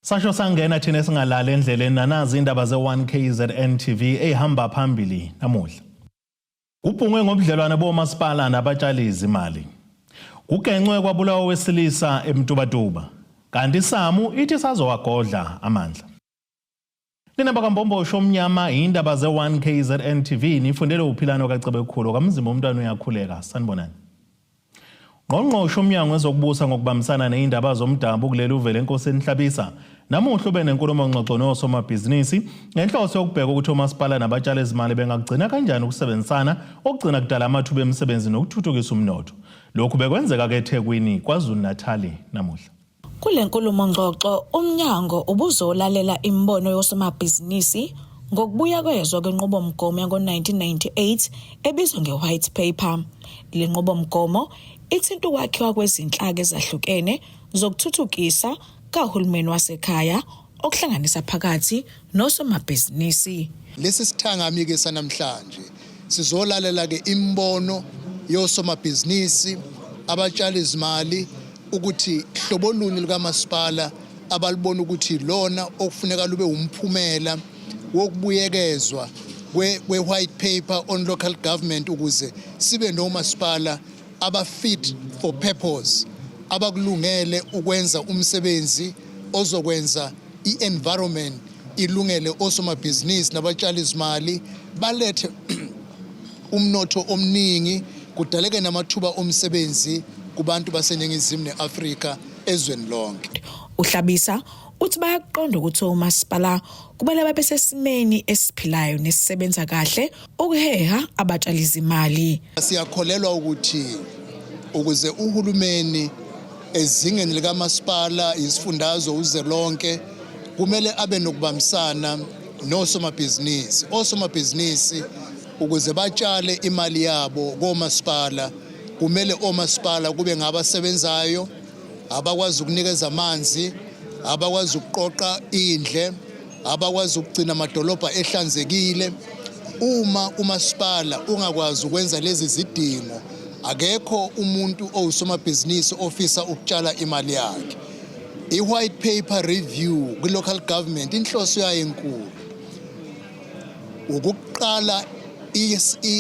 Sasho sangena thina singalala endleleni nanazi indaba ze1KZN TV ehamba phambili namuhla. Kubhungwe ngobudlelwane bomasipala nabatshali izimali. Kugencwe kwabulawa wesilisa eMtubatuba. Kanti Samu ithi sazowagodla amandla. Linaba kaMbombosho omnyama indaba ze1KZN TV nifundele uphilano kaCebekhulu kamzimba umntwana uyakhuleka sanibonani. Ngqongqoshe umnyango wezokubusa ngokubambisana neindaba zomdabu kuleli uvele enkosini Hlabisa namuhla ube nenkulumo ngxoxo nosomabhizinisi ngenhloso yokubheka ukuthi umasipala nabatshali izimali bengagcina kanjani ukusebenzisana okugcina kudala amathuba emisebenzi nokuthuthukisa umnotho. Lokhu bekwenzeka eThekwini KwaZulu-Natal namuhla. Kule nkulumo ngxoxo umnyango ubuzolalela imbono yosomabhizinisi ngokubuya kwezwe kwenqubomgomo yango-1998 ebizwa nge-White Paper. Le nqubomgomo ithinta ukwakhiwa kwezinhlaka ezahlukene zokuthuthukisa kahulumeni wasekhaya okuhlanganisa phakathi nosomabhizinisi. Lesi sithangami-ke sanamhlanje sizolalela-ke imbono yosomabhizinisi abatshali izimali ukuthi hlobo luni likamasipala abalibona ukuthi lona okufuneka lube umphumela wokubuyekezwa kwe-White Paper on Local Government ukuze sibe nomasipala aba-fit for purpose, abakulungele ukwenza umsebenzi ozokwenza i-environment ilungele osomabhizinisi nabatshali izimali balethe umnotho omningi kudaleke namathuba omsebenzi kubantu baseNingizimu neAfrika ezweni lonke. uHlabisa uthi bayaqonda ukuthi umasipala kumele babe sesimeni esiphilayo nesisebenza kahle ukuheha abatshali izimali. Siyakholelwa ukuthi ukuze uhulumeni ezingeni likamasipala izifundazwe uzwelonke kumele abe nokubambisana nosomabhizinisi. Osomabhizinisi ukuze batshale imali yabo komasipala kumele omasipala kube ngabasebenzayo, abakwazi ukunikeza amanzi, abakwazi ukuqoqa indle, abakwazi ukugcina amadolobha ehlanzekile. Uma umasipala ungakwazi ukwenza lezi zidingo, akekho umuntu owusomabhizinisi ofisa ukutshala imali yakhe. I-White Paper Review kwi-local government inhloso yayo enkulu ukuqala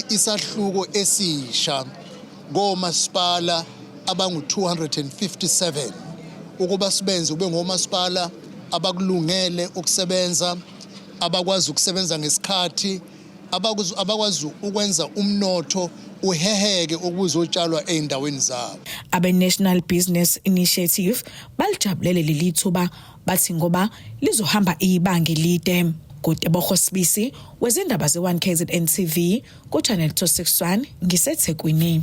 isahluko esisha ngomasipala abangu-257 ukuba sibenze ube ngomasipala abakulungele ukusebenza, abakwazi ukusebenza ngesikhathi, abakwazi ukwenza umnotho uheheke ukuzotshalwa eindaweni zabo. Abe-National Business Initiative balijabulele leli thuba bathi ngoba lizohamba ibanga elide. Kutebogo Sibisi wezindaba ze1KZN TV kuChannel 261 ngiseThekwini.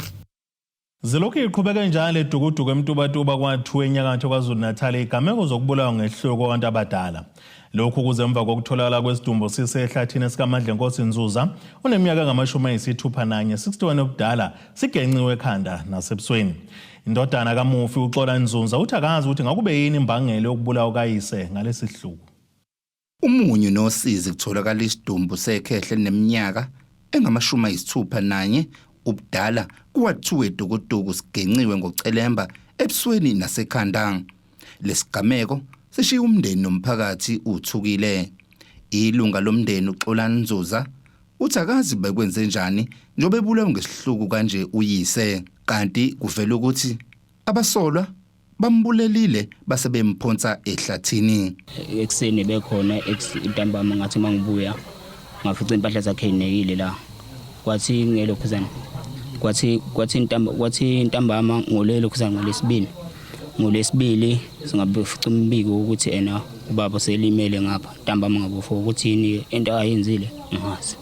Zilokhu iqhubeka njalo edukuduku eMtubatuba kwa2 enyakatho KwaZulu-Natal igameko zokubulawa ngehloko kwabantu abadala. Lokhu kuze emva kokutholakala kwesidumbu sisehlathini sikaMandla Nkosi Nzuza oneminyaka engama-61 61 obudala sigenciwe ekhanda nasebusweni. Indodana kamufi uXola Nzuza uthi akazi ukuthi ngakube yini imbangela yokubulawa kayise ngalesi hluku. Umunyu nosizi kutholakala isidumbu sekhehle neminyaka engama-61 ubudala kwathiwa edukuduku sigenciwe ngocelemba ebusweni nasekhanda. Lesigameko sishiya umndeni nomphakathi uthukile. Ilunga lomndeni uXola Nzuza uthi akazi bekwenze njani njobe ebulawa ngesihluku kanje uyise, kanti kuvela ukuthi abasolwa bambulelile base bemphonsa ehlathini. Ekseni bekhona ntambama ngathi mangibuya ngafica impahla zakhe inekile la. Kwathi ngelokhuzana kwathi ntambama ngolelo khuzana ngolesibili singabe fica umbiko ukuthi ena ubaba selimele ngapha. Ntambama ngabofo ukuthi yini into ayenzile ngazi.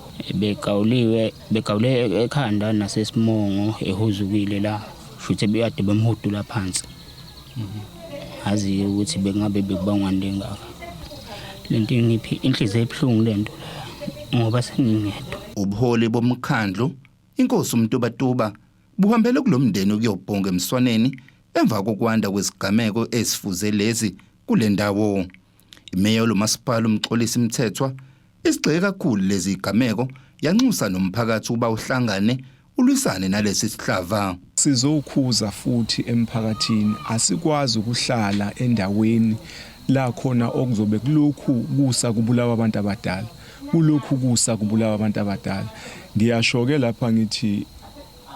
Begawule ekhanda nasesimongo ehuzukile la. Futhi beyade bemhudula phansi. Azi ukuthi bengabe bekubangwa ndengaka. Lento ngiphi inhliziyo ebhlungu lento ngoba sengingedwa. Ubuholi bomkhandlu inkosi uMtubatuba buhambele kulomndeni ukuyobhonga emswaneni emva kokwanda kwesigameko esifuze lezi kule ndawo. Imeya lomasipala uMxolisi Mthethwa isigxeke kakhulu lezi igameko yanxusa nomphakathi uba uhlangane ulwisane nalesi sihlava. Sizokhuza futhi emphakathini asikwazi ukuhlala endaweni la khona okuzobe kulokhu kusa kubulawa abantu abadala kulokhu kusa kubulawa abantu abadala. Ngiyasho ke lapha ngithi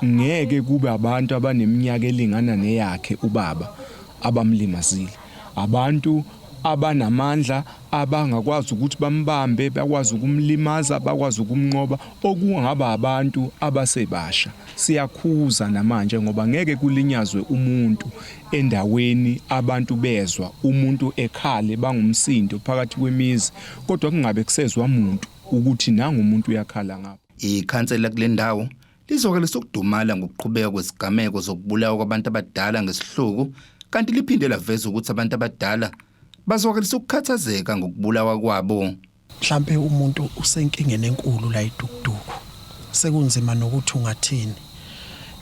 ngeke kube abantu abaneminyaka elingana neyakhe ubaba abamlimazile, abantu abanamandla abangakwazi ukuthi bambambe, bakwazi ukumlimaza, bakwazi ukumnqoba, okungaba abantu abasebasha. Siyakhuza namanje ngoba ngeke kulinyazwe umuntu endaweni abantu bezwa umuntu ekhale bangumsindo phakathi kwemizi, kodwa kungabe kusezwa umuntu ukuthi nanga umuntu uyakhala ngapha. Ikhansela kule ndawo lizokwelisa ukudumala ngokuqhubeka kwesigameko zokubulawa kwabantu abadala ngesihluku, kanti liphinde laveza ukuthi abantu abadala bazokwelisa ukukhathazeka ngokubulawa kwabo. Mhlambe umuntu usenkingeni enkulu la iDukuduku, sekunzima nokuthi ungathini.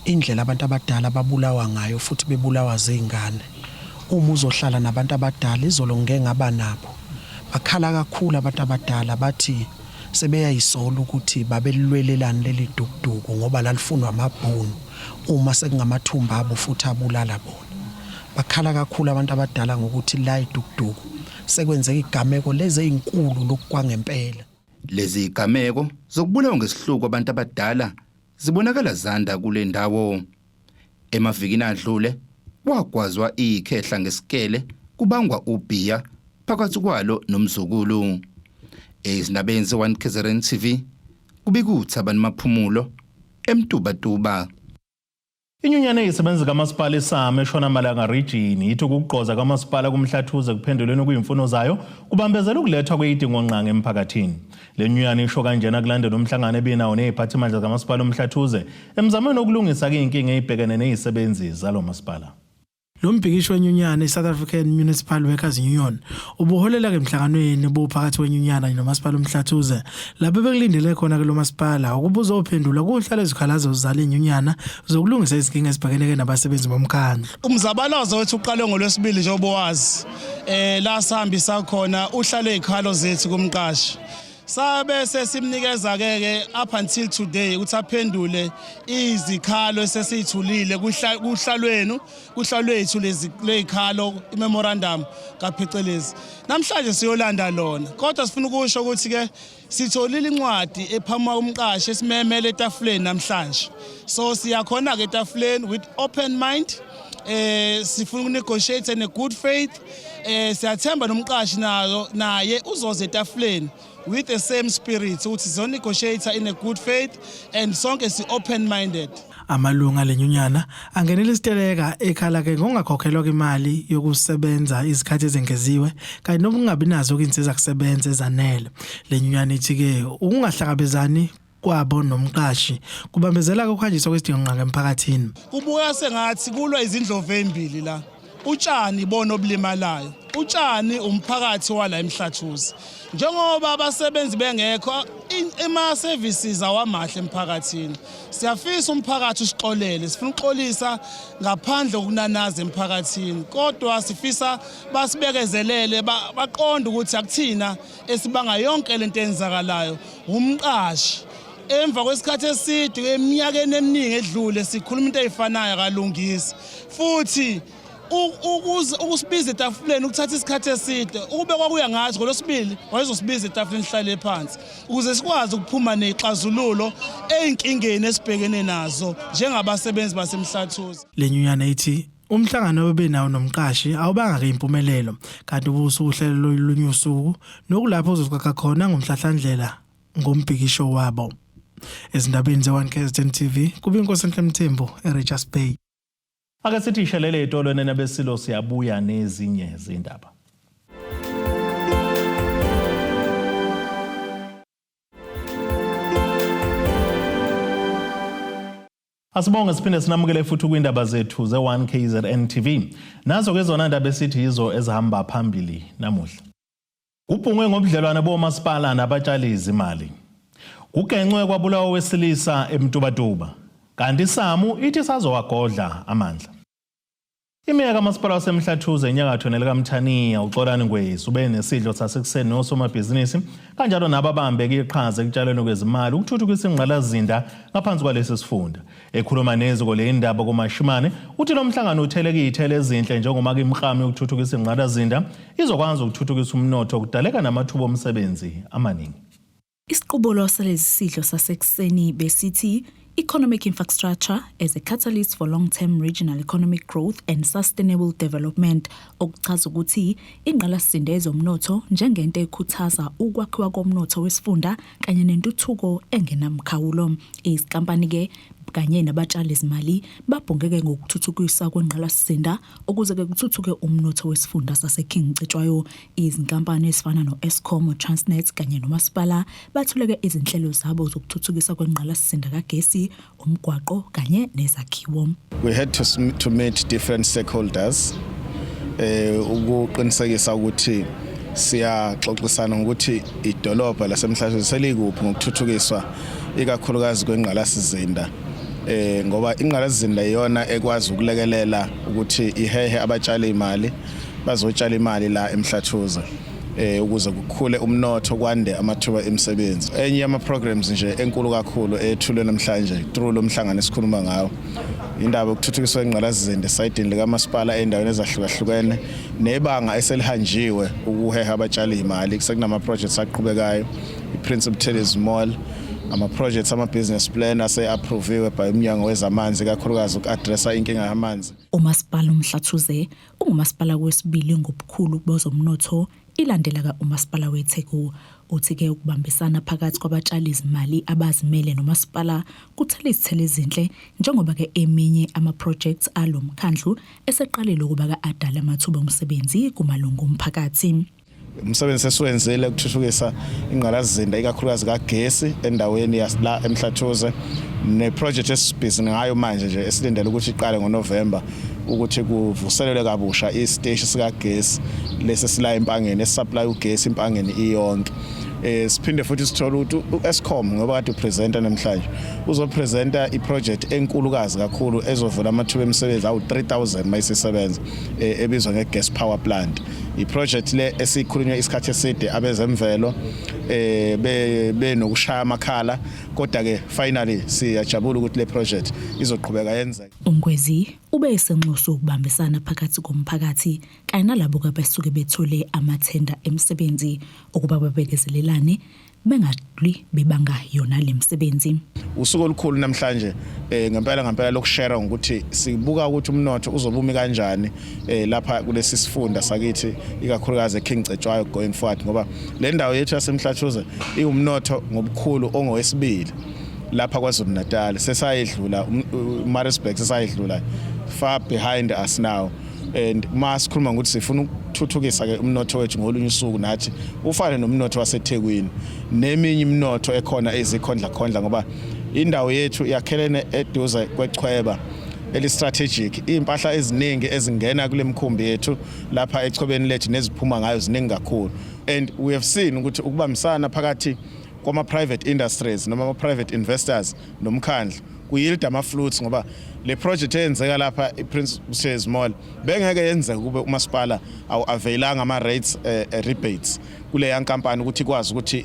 Indlela abantu abadala babulawa ngayo futhi bebulawa zingane. Uma uzohlala nabantu abadala izolo ngeke ngaba nabo. Bakhala kakhulu abantu abadala bathi sebeyayisola ukuthi babelwelelana leli Dukuduku ngoba lalifunwa amabhunu uma sekungamathumba abo futhi abulala bona. Bakhala kakhulu abantu abadala ngokuthi la iDukuduku sekwenzeka igameko lezi ezinkulu lokukwangempela. Lezi igameko zokubulawa ngesihluku abantu abadala zibonakala zanda kule ndawo. Emavikini adlule kwagwazwa ikhehla ngesikele kubangwa ubhiya phakathi kwalo nomzukulu. Ezindabeni ze-1 KZN TV kubikuthi abantu maphumulo eMtubatuba. Inyunyana eyisebenzi kamasipala eSame eShona-Malanga Region ithi ukugqoza kamasipala kumhlathuze kuphendulweni kuyimfuno zayo kubambezela ukulethwa kweyidingonqangi emphakathini. Le nyunyana isho kanjena kulandela umhlangano ebinawo neziphathimandla kamasipala omhlathuze emzamweni wokulungisa inkinga eyibhekene nezisebenzi zalo masipala. Lo mbhikisho wenyunyana iSouth African Municipal Workers Union ubuholela ke emhlanganweni bophakathi wenyunyana nomasipala omhlathuze lapho bekulindele khona ke lo masipala ukubuza ophendula kuhlala izikhalazo zizala inyunyana zokulungisa izinkinga ezibhekeleke nabasebenzi bomkhandlu. Umzabalazo wethu uqale ngolwesibili njengoba wazi la sihambisa khona uhlale izikhalo zethu kumqashi. Sabe sesimnikeza ke up until today ukuthi aphendule izikhalo esesithulile kuhlalwethu lezikhalo imemorandum kaphecelezi. Namhlanje siyolanda lona kodwa sifuna ukusho ukuthi ke sitholile incwadi ephuma umqashi esimemele etafuleni namhlanje. So siyakhona ke etafuleni with open mind. Sifuna ukunegotiate in a good faith. Siyathemba nomqashi naye uzoze etafuleni with the same spirit ukuthi so negotiate in a good faith and sonke si open minded. Amalunga lenyunyana angenela isiteleka ekhala ke ngokungakhokhelwa imali yokusebenza izikhathi ezengeziwe kanti nokungabi nazo izinsiza kusebenza ezanele. Lenyunyana ithi ke ukungahlangabezani kwabo nomqashi kubambezela ukuhanjiswa kwesidingonqangi emphakathini. Kubuya sengathi kulwa izindlovu ezimbili la. Utshani bona obulimalayo. Utshani umphakathi wala emhlathuze. Njengoba abasebenzi bengekho ema services awamahle emphakathini. Siyafisa umphakathi usixolele, sifuna uxolisa ngaphandle kokunanaza emphakathini. Kodwa sifisa basibekezelele baqonde ukuthi akuthina esibanga yonke lento enzakalayo. Umqashi emva kwesikhathi eside eminyakeni eminingi edlule sikhuluma into ezifanayo kalungisi. Futhi ukusibiza etafuleni ukuthatha isikhathi eside ukube kwakuya ngathi ngolosibili wayezosibiza etafuleni hlale phansi ukuze sikwazi ukuphuma nexazululo ezinkingeni esibhekene nazo njengabasebenzi basemhlathuze. Lenyunyana ithi umhlangano obenawo nomqashi awubanga ke impumelelo kanti ubusuku uhlelo lolunyusuku nokulapho uzokwakha khona ngomhlahlandlela ngombhikisho wabo. Ezindabeni ze-1 KZN TV kubinkosi Mthembu eRichards Bay. Ake sithi ishelele etolweni nabesilo siyabuya nezinye izindaba. Asibonge siphinde sinamukele futhi kwindaba zethu ze-1 KZN TV. Nazo ke zona indaba esithi yizo ezihamba phambili namuhla. Kubhungwe ngobudlelwane bomasipala nabatshali izimali. Kugenqwe kwabulawa wesilisa eMtubatuba. Kanti iSamu ithi sazowagodla amandla. Imeya kamasipala waseMhlathuze enyakatho nelikaMthaniya uXolani Ngwesi ube nesidlo sasekuseni nosomabhizinisi kanjalo nababambeke iqhaza ekutshalweni kwezimali ukuthuthukisa ingqalazinda ngaphansi kwalesi sifunda. Ekhuluma neziko le indaba kuMashimane uthi lo mhlangano utheleke izithelo ezinhle njengoma imikhamu yokuthuthukisa ingqalazinda izokwazi ukuthuthukisa umnotho okudaleka namathuba omsebenzi amaningi. Isiqubulo salesi sidlo sasekuseni besithi economic infrastructure as a catalyst for long-term regional economic growth and sustainable development, okuchaza ukuthi ingqalasizinda yezomnotho njengento ekhuthaza ukwakhiwa komnotho wesifunda kanye nentuthuko engenamkhawulo. Izinkampani ke kanye nabatshali izimali babhongeke ngokuthuthukisa kwengqalasizinda ukuze ke kuthuthuke umnotho wesifunda saseKing Cetshwayo. Izinkampani ezifana no-Eskom, Transnet kanye nomasipala bathuleke izinhlelo zabo zokuthuthukisa kwengqalasizinda kagesi, umgwaqo kanye nezakhiwo. We had to meet different stakeholders ukuqinisekisa ukuthi siyaxoxisana ukuthi idolobha laseMhlathuze selikuphi ngokuthuthukiswa ikakhulukazi kwengqalasizinda. Ngoba ingqalasizinda iyona ekwazi ukulekelela ukuthi ihehe abatshali imali bazotshala imali la eMhlathuze ukuze kukhule umnotho kwande amathuba emisebenzi. Enye yama programs nje enkulu kakhulu ethulwe namhlanje through lo mhlangano esikhuluma ngawo indaba yokuthuthukiswa kwengqalasizinda esayidini likamasipala endaweni ezahlukahlukene nebanga eselihanjiwe ukuheha abatshali imali kusekunama projects aqhubekayo iPrincipal Tellers Mall ama-projects ama-business plan ase-approviwe by umnyango wezamanzi kakhulukazi uku-addressa inkinga yamanzi. Umasipala uMhlathuze ungumasipala wesibili ngobukhulu bezomnotho ilandela ka-umasipala weTheku. Uthi-ke ukubambisana phakathi kwabatshali izimali abazimele nomasipala kuthela izithelo ezinhle njengoba-ke eminye ama-projects alo mkhandlu eseqalile ukuba adala amathuba omsebenzi kumalungu omphakathi. Umsebenzi sesiwenzile ukuthuthukisa ingqalasizinda ikakhulukazi kagesi endaweni la eMhlathuze neproject esibhizinisi ngayo manje nje esilindele ukuthi iqale ngoNovember ukuthi kuvuselelwe kabusha isiteshi sikagesi lesi sila empangeni esisupply ugesi impangeni iyonke. Siphinde futhi sithola ukuthi uEskom ngoba kade upresenta namhlanje uzopresenta iproject enkulukazi kakhulu ezovula amathuba emisebenzi awu 3000 mayisebenza ebizwa ngegas power plant. Iproject le esikhulunywa isikhathi eside abezemvelo benokushaya amakhala kodwa ke finally siyajabula ukuthi le project izoqhubeka yenzeke. Ungwezi ube esenxuso ukubambisana phakathi komphakathi kanye nalabo abesuke bethole amathenda emsebenzi ukuba babekezelelane bengadli bebanga yona lemsebenzi. Usuku olukhulu namhlanje ngempela lokushare ukuthi sibuka ukuthi umnotho uzobumi kanjani lapha kulesi sifunda sakithi ikakhulukazi eKing Cetshwayo going forward ngoba le ndawo yethu yaseMhlathuze iwumnotho ngobukhulu ongowesibili lapha kwaZulu-Natal sesayedlula uMaritzburg sesayedlula far behind us now. And masikhuluma ukuthi sifuna ukuthuthukisa ke umnotho wethu ngolunye usuku nathi ufane nomnotho waseThekwini neminye iminotho ekhona ezikhondla ngoba indawo yethu yakhelene eduze kwechweba eli strategic impahla eziningi ezingena kule mkhumbi yethu lapha echobeni lethu neziphuma ngayo ziningi kakhulu. And we have seen ukuthi ukubambisana phakathi kwama private industries noma ama private investors nomkhandlu kuyield ama-fruits ngoba le project eyenzeka lapha iPrincipal Tellers Mall bengeke yenzeka kube umasipala awu-availanga ama-rates rebates kule yankampani ukuthi ikwazi ukuthi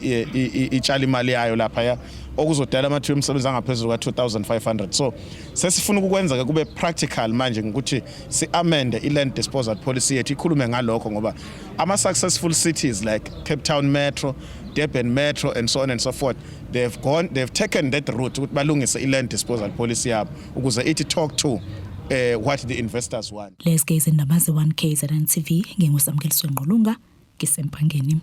itshala imali yayo lapha okuzodala amathuba emisebenzi angaphezulu ka-2,500. So sesifuna ukukwenza kube practical manje ukuthi si-amende i-land disposal policy yethu ikhulume ngalokho ngoba ama-successful cities like Cape Town Metro, Durban Metro and so on and so forth, they've taken that route ukuthi balungise i-land disposal policy yabo ukuze ithi talk to what the investors want. Let's gaze in namaze 1KZN TV ngingusamkeliswe Ngqulunga ngisempangeni.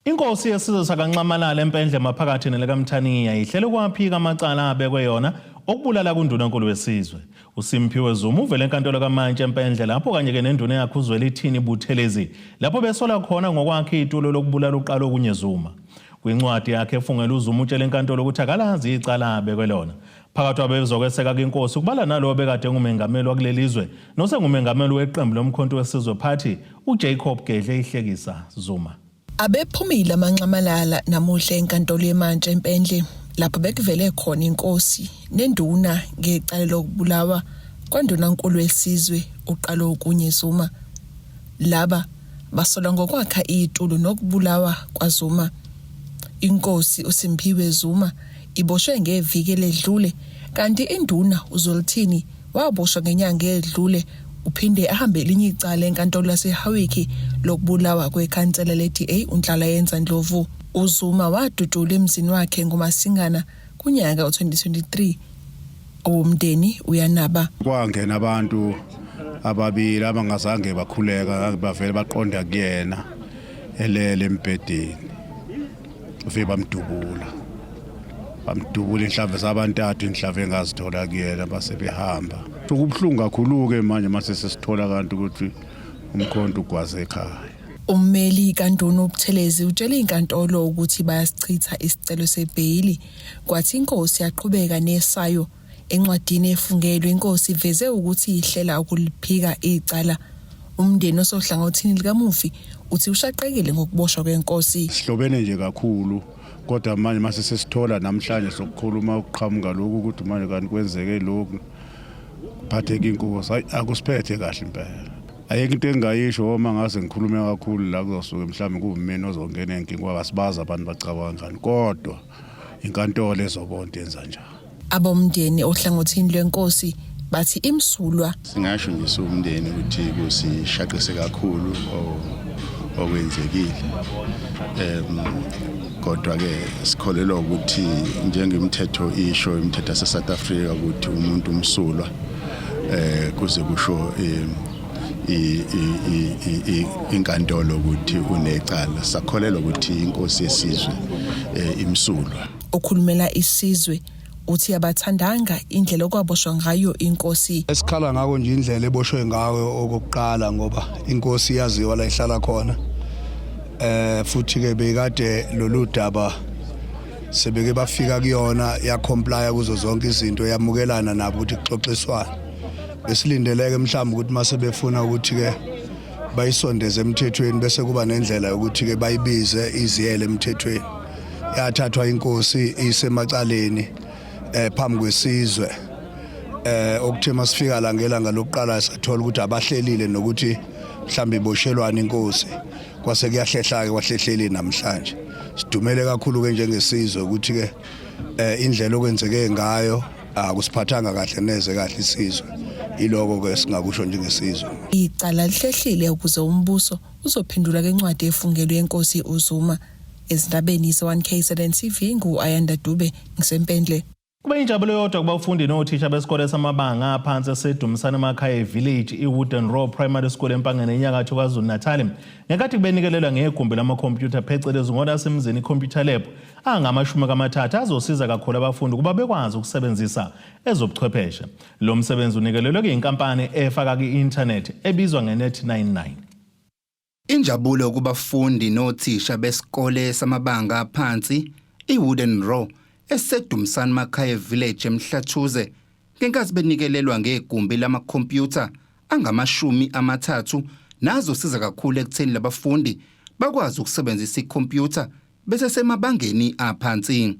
Inkosi yesizwe sakaNcamalala empendle maphakathi nelikaMthaniya ihlele kwaphika amacala abekwe yona okubulala kundunankulu wesizwe. uSimphiwe Zuma uvele enkantolo kaMantshi empendle lapho kanye ke nenduna yakhe uZwelithini Buthelezi lapho besola khona ngokwakhe itulo lokubulala uqala okunye Zuma. Kwincwadi yakhe efungela uZuma utshela enkantolo ukuthi akalazi icala abekwe lona. Phakathi kwabezokweseka kwenkosi kubala nalo bekade ngumengameli wakulelizwe nosengumengameli weqembu lomkhonto wesizwe party uJacob Gedle ihlekisa Zuma. Abephumile amancamalala namuhla enkantolo yeMantshi empendle lapho bekuvele khona inkosi nenduna ngecala lokubulawa kwandunankulu wesizwe uqalo kunye Zuma. Laba basola ngokwakha itulo nokubulawa kwaZuma. Inkosi uSimphiwe Zuma iboshwe ngeviki ledlule kanti induna uZolithini waboshwa ngenyanga edlule uphinde ahambe elinye icala enkantolo laseHawiki lokubulawa kwekhansela leDA uNhlala yenza Ndlovu. uZuma wadudula emzini wakhe ngoMasingana kunyaka u2023. Umndeni uyanaba kwangena abantu ababili abangazange bakhuleka bavele baqonda kuyena elele embedeni ufe bamdubula inhlave zabantathu inhlave engazithola kuyena base behamba ukubhlungu kakhulu ke manje mase sesithola kanti ukuthi umkhonto ugwaze ekhaya. Ummeli kaNduna uButhelezi utshela inkantolo ukuthi bayasichitha isicelo sebhayili kwathi inkosi yaqhubeka nesayo. Encwadini efungelwe inkosi iveze ukuthi ihlela ukuliphika icala. Umndeni osohlangothini likamufi uthi ushaqekile ngokuboshwa kwenkosi. Sihlobene nje kakhulu kodwa manje mase sesithola namhlanje sokukhuluma ukuqhamuka lokhu ukuthi manje kanti kwenzeke lokhu phatheka inkosi akusiphethe kahle impela. Ayeke into engayisho uma ngase ngikhulume kakhulu la kuzosuka mhlawumbe kuvumeni ozongena enkingi ngoba sibaza abantu bacabanga ngani kodwa inkantolo ezobonda yenza njalo. Abomndeni ohlangothini lwenkosi bathi imsulwa singasho nje umndeni ukuthi kusishaqise kakhulu okwenzekile kodwa ke sikholelwa ukuthi njengemithetho isho imithetho yaseSouth Africa ukuthi umuntu umsulwa kuze kusho inkantolo ukuthi unecala. Sakholelwa ukuthi inkosi yesizwe imsulwa. Okhulumela isizwe uthi abathandanga indlela okwaboshwa ngayo inkosi. Esikhala ngako nje indlela eboshwe ngayo okokuqala ngoba inkosi yaziwa la ihlala khona. Futhi ke bekade lolu daba sebeke bafika kuyona ya comply kuzo zonke izinto yamukelana nabo ukuthi kuxoxiswana. Besilindeleke mhlawumbe ukuthi mase befuna ukuthi ke bayisondeze emthethweni bese kuba nendlela ukuthi ke bayibize iziyele emthethweni. Yathathwa inkosi isemacaleni phambi kwesizwe okuthe masifika la ngelanga lokuqala sathola ukuthi abahlelile nokuthi mhlambe iboshelwana inkosi kwase kuyahlehla ke kwahlehleli namhlanje. Sidumele kakhulu ke njengesizwe ukuthi ke indlela okwenzeke ngayo akusiphathanga kahle neze kahle isizwe. Iloko ke singakusho njengesizwe. Icala lihlehlile ukuze umbuso uzophendula ke incwadi efungelwe yenkosi uZuma. Ezindabeni ze1KZN TV nguAyanda Dube ngisempendle. Kube injabulo yodwa kubafundi nothisha besikole samabanga aphansi eseDumisane emakhaya village iWooden Row Primary School empangeni enyakatho KwaZulu-Natal ngekathi kubenikelelwa ngegumbi lamakhompyutha phecelezi ngolasemzini computer lab angama-30 azosiza kakhulu abafundi kuba bekwazi ukusebenzisa ezobuchwepheshe. Lo msebenzi unikelelwe kuyinkampani efaka ku-internet ebizwa ngeNet99. Injabulo kubafundi nothisha besikole samabanga aphansi iWooden Row eseDumisane emakhaya village eMhlathuze ngenkathi benikelelwa ngegumbi lamakhompyutha angama-30 nazosiza kakhulu ekutheni labafundi bakwazi ukusebenzisa ikhompyutha bese semabangeni aphansi.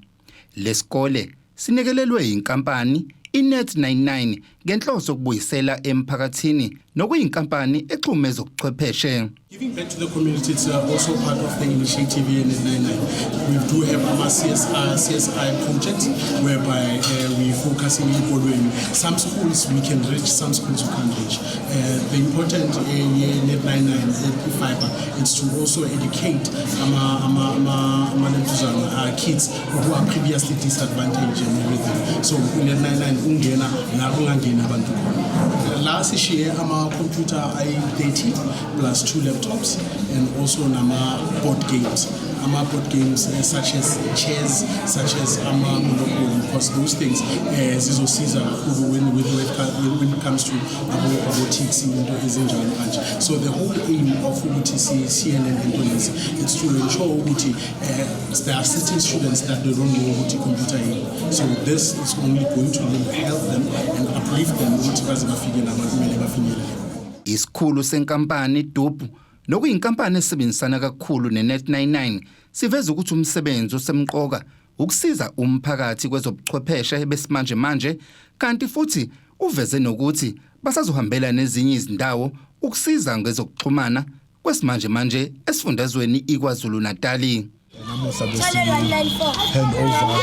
Lesikole sinikelelwe inkampani iNet99 ngenhloso ukubuyisela emphakathini nokuyinkampani exhume ezokuchwepheshe. Giving back to the community is also part of the initiative here in Net99. We do have our CSI project whereby we focus on following some schools we can reach, some schools we can't reach. The important in Net99 fiber is to also educate our kids who are previously disadvantaged and everything. So in Net99 ungena la ungangena abantu khona. Last year our computer i30 plus 2 laptops and also nama board games. Board games such as chess, such as Monopoly, because those things zizosiza when it comes to robotics into ezinjalo kanje. So the whole aim of CNN and police is to ensure ukuthi there are certain students that they don't know what computer is. So this is only going to help them and uplift them ukuthi baze bafike nabakumele bafinyelele. Isikhulu senkampani Dubu nokuyinkampani esebenzisana kakhulu neNet99 siveza ukuthi umsebenzi osemqoka ukusiza umphakathi kwezobuchwepheshe besimanje manje kanti futhi uveze nokuthi basazohambela nezinye izindawo ukusiza ngezokuxhumana kwesimanje manje esifundazweni iKwaZulu Natali. Namuhla hand over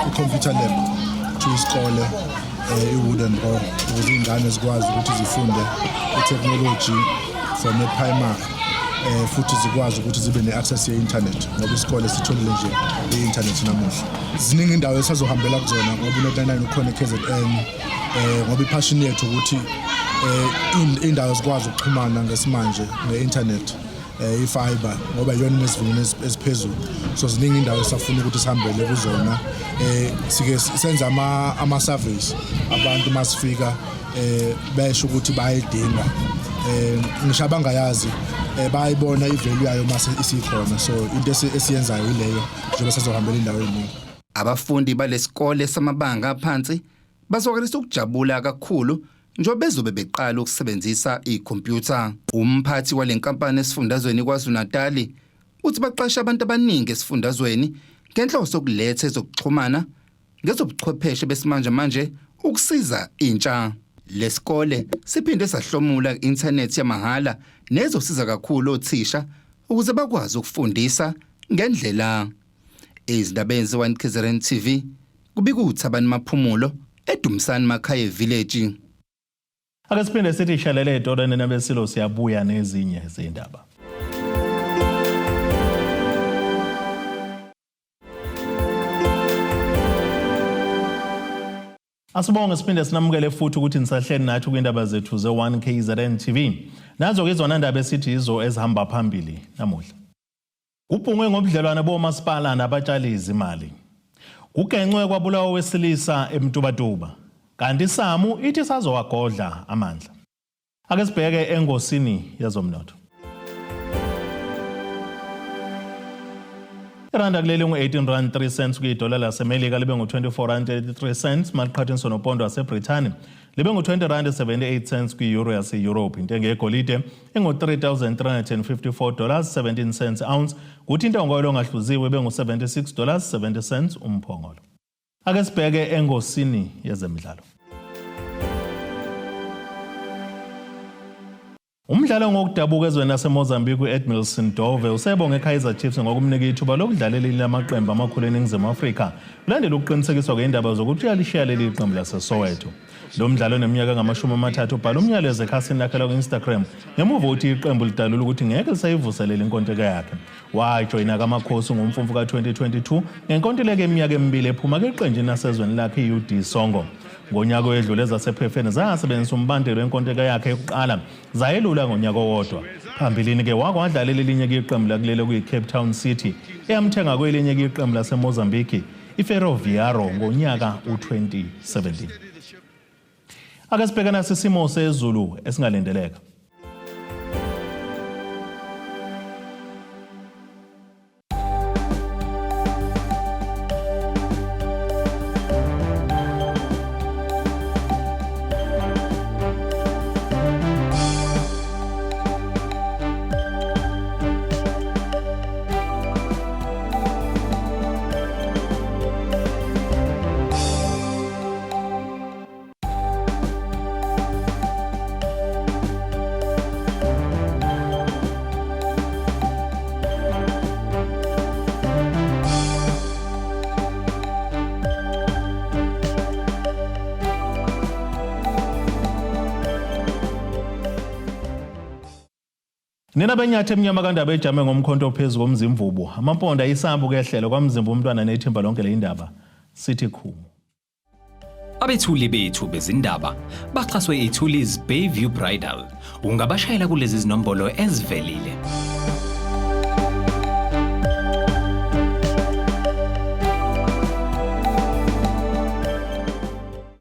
i-computer lab to isikole iWoodenboro ukuze ingane zikwazi ukuthi zifunde i-technology from e-primary futhi zikwazi ukuthi zibe ne-access ye-internet ngoba isikole sitholile nje i-internet namuhla. Ziningi indawo esazohambela kuzona ngoba u-99 ukhona e-KZN ngoba i-passion yethu ukuthi indawo zikwazi ukuxhumana ngesimanje nge-internet i-fiber ngoba iyona nesivinini esiphezulu, so ziningi indawo esafuna ukuthi sihambele kuzona. Sike senza ama-surveys abantu masifika besho ukuthi bayidinga ngisho abangayazi bayibona ivalue yayo mase isikhona, so into esiyenzayo ileyo njengoba sazohambela indawo eningi. Abafundi balesikole samabanga aphansi bazwakalisa ukujabula kakhulu njengoba bezobe beqala ukusebenzisa ikhompyutha. Umphathi walenkampani esifundazweni KwaZulu Natali uthi baqasha abantu abaningi esifundazweni ngenhloso yokuletha ezokuxhumana ngezobuchwepheshe besimanje manje ukusiza intsha. Lesikole siphinde sahlomula i-internet yamahala nezosiza kakhulu othisha ukuze bakwazi ukufundisa ngendlela. Izindabeni ze-1KZN TV kubika uThabani Maphumulo eDumsani Makhaya Village. Ake siphinde sithi shalele etoreni nabesilo siyabuya nezinye izindaba. Asibonge siphinde sinamukele futhi ukuthi nisahleni nathi kwindaba zethu ze-1KZN TV. Nazo ke izona ndaba esithi izo ezihamba phambili namuhla. Kubhungwe ngobudlelwane bomasipala nabatshali izimali. Kugenqwe kwabulawa wesilisa eMtubatuba. Kanti Samu ithi sazowagodla amandla. Ake sibheke engosini yezomnotho. Iranda kuleli ngu-18.03 kuyidola laseMelika libe ngu-24.83 maliqhathaniswa nopondo waseBrithani libe ngu-20.78 kwi-euro yase-Europe. Intengo yegolide engu-$3,354.17 ounce, kuthi intengo engahluziwe ibe ngu-$76.70 umphongolo. Ake sibheke engosini yezemidlalo. Umdlalo ngokudabuka ezweni laseMozambique uEdmilson Dove usebonge eKaizer Chiefs ngokumnika ithuba lokudlalela lamaqembu amakhulu eNingizimu Afrika kulandela ukuqinisekiswa kweindaba zokuthi uyalishiya leli qembu laseSoweto. Lo mdlalo oneminyaka engamashumi-30 ubhala umyalezo ekhasini lakhe ku-Instagram ngemuva ukuthi iqembu lidalula ukuthi ngeke lisayivuselele inkontileka yakhe. Wajoyina kaMakhosi ngomfumfu ka-2022 ngenkontileka eminyaka emibili ephuma kwiqenjini nasezweni lakhe i-UD Songo. Ngonyaka oyedlule ezasePhefeni zasebenzisa umbandelo wenkontileka yakhe yokuqala zayelula ngonyaka owodwa. Phambilini ke wakwadlalela elinye iqembu lakulele kuyi-Cape Town City eyamthenga kwelinye iqembu laseMozambique iFerroviário ngonyaka u-2017. Ake sibheke nasisimo sezulu esingalindeleka. Nina benyathe emnyama kandaba ejame ngomkhonto ophezulu komzimvubu. Amamponda ayisambu kehlelo kwamzimvu umntwana nethimba lonke leindaba. Sithi khu. Abethuli bethu bezindaba baxhaswe iThulis Bayview Bridal. Ungabashayela kulezi zinombolo ezivelile.